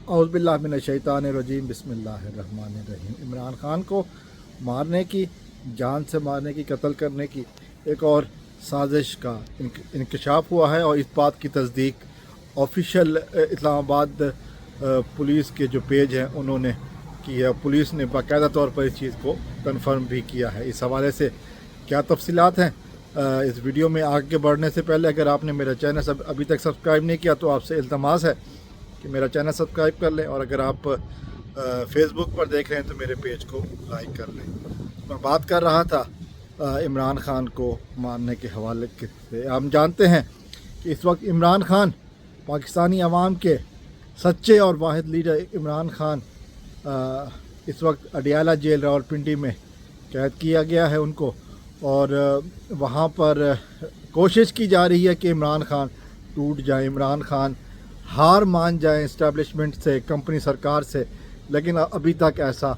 औज़ुबिल्लाहि मिनश्शैतानिर्रजीम बिस्मिल्लाहिर्रहमानिर्रहीम। इमरान खान को मारने की, जान से मारने की, कत्ल करने की एक और साजिश का इंकशाफ हुआ है और इस बात की तस्दीक ऑफिशियल इस्लामाबाद पुलिस के जो पेज हैं उन्होंने की है। पुलिस ने बाकायदा तौर पर इस चीज़ को कन्फर्म भी किया है। इस हवाले से क्या तफसीलात हैं, इस वीडियो में आगे बढ़ने से पहले अगर आपने मेरा चैनल अभी तक सब्सक्राइब नहीं किया तो आपसे इल्तमास है कि मेरा चैनल सब्सक्राइब कर लें, और अगर आप फेसबुक पर देख रहे हैं तो मेरे पेज को लाइक कर लें। मैं बात कर रहा था इमरान खान को मारने के हवाले से। हम जानते हैं कि इस वक्त इमरान खान, पाकिस्तानी अवाम के सच्चे और वाहिद लीडर इमरान खान इस वक्त अडियाला जेल रावलपिंडी में कैद किया गया है उनको, और वहाँ पर कोशिश की जा रही है कि इमरान खान टूट जाए, इमरान खान हार मान जाए इस्टेब्लिशमेंट से, कंपनी सरकार से, लेकिन अभी तक ऐसा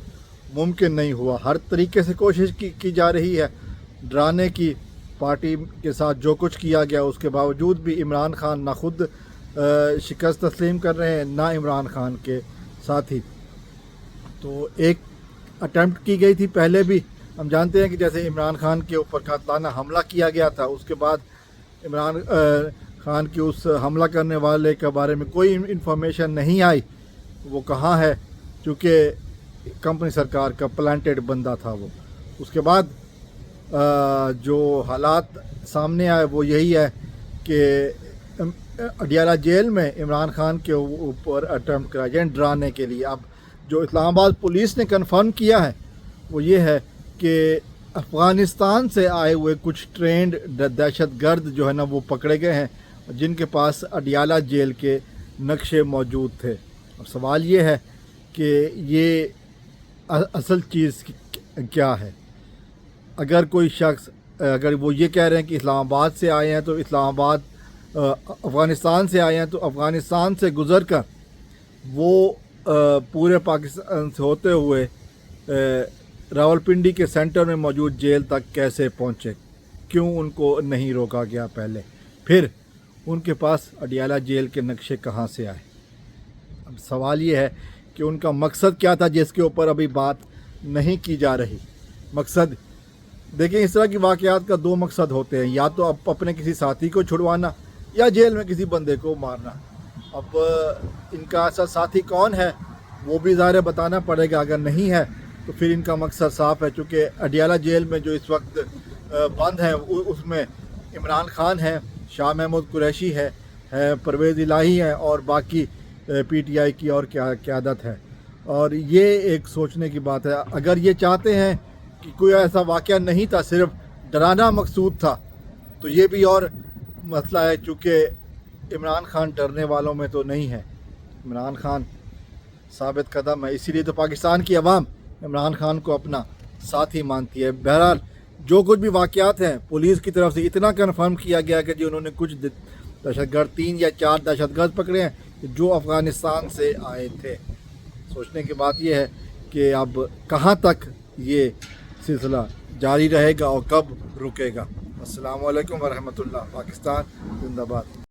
मुमकिन नहीं हुआ। हर तरीके से कोशिश की जा रही है डराने की। पार्टी के साथ जो कुछ किया गया उसके बावजूद भी इमरान खान ना खुद शिकस्त तस्लीम कर रहे हैं, ना इमरान खान के साथी। तो एक अटेम्प्ट की गई थी पहले भी, हम जानते हैं कि जैसे इमरान खान के ऊपर कातलाना हमला किया गया था, उसके बाद इमरान खान की उस हमला करने वाले के बारे में कोई इन्फॉर्मेशन नहीं आई, वो कहाँ है, क्योंकि कंपनी सरकार का प्लांटेड बंदा था वो। उसके बाद जो हालात सामने आए वो यही है कि अडियाला जेल में इमरान खान के ऊपर अटेम्प्ट कराया गया डराने के लिए। अब जो इस्लामाबाद पुलिस ने कंफर्म किया है वो ये है कि अफ़गानिस्तान से आए हुए कुछ ट्रेंड दहशतगर्द जो है ना वो पकड़े गए हैं, जिनके पास अडियाला जेल के नक्शे मौजूद थे। और सवाल ये है कि ये असल चीज़ क्या है। अगर कोई शख्स, अगर वो ये कह रहे हैं कि इस्लामाबाद से आए हैं, तो इस्लामाबाद अफ़गानिस्तान से आए हैं, तो अफ़गानिस्तान से गुज़र कर वो पूरे पाकिस्तान से होते हुए रावलपिंडी के सेंटर में मौजूद जेल तक कैसे पहुँचे, क्यों उनको नहीं रोका गया पहले, फिर उनके पास अडियाला जेल के नक्शे कहाँ से आए। अब सवाल ये है कि उनका मकसद क्या था, जिसके ऊपर अभी बात नहीं की जा रही। मकसद देखिए, इस तरह की वाक़यात का दो मकसद होते हैं, या तो अपने किसी साथी को छुड़वाना या जेल में किसी बंदे को मारना। अब इनका ऐसा साथी कौन है वो भी ज़ाहिर बताना पड़ेगा, अगर नहीं है तो फिर इनका मकसद साफ़ है। चूँकि अडियाला जेल में जो इस वक्त बंद है उसमें इमरान खान है, शाह महमूद कुरैशी है, परवेज़ इलाही है, और बाकी PTI की और क़यादत है। और ये एक सोचने की बात है, अगर ये चाहते हैं कि कोई ऐसा वाक़या नहीं था, सिर्फ डराना मकसूद था, तो ये भी और मसला है। चूँकि इमरान खान डरने वालों में तो नहीं है, इमरान खान साबित कदम है, इसीलिए तो पाकिस्तान की अवाम इमरान खान को अपना साथी मानती है। बहरहाल जो कुछ भी वाक़यात हैं, पुलिस की तरफ से इतना कन्फर्म किया गया कि जी उन्होंने कुछ दहशतगर्द 3 या 4 दहशतगर्द पकड़े हैं जो अफ़गानिस्तान से आए थे। सोचने की बात यह है कि अब कहाँ तक ये सिलसिला जारी रहेगा और कब रुकेगा। अस्सलामु अलैकुम वरहमतुल्लाह। पाकिस्तान जिंदाबाद।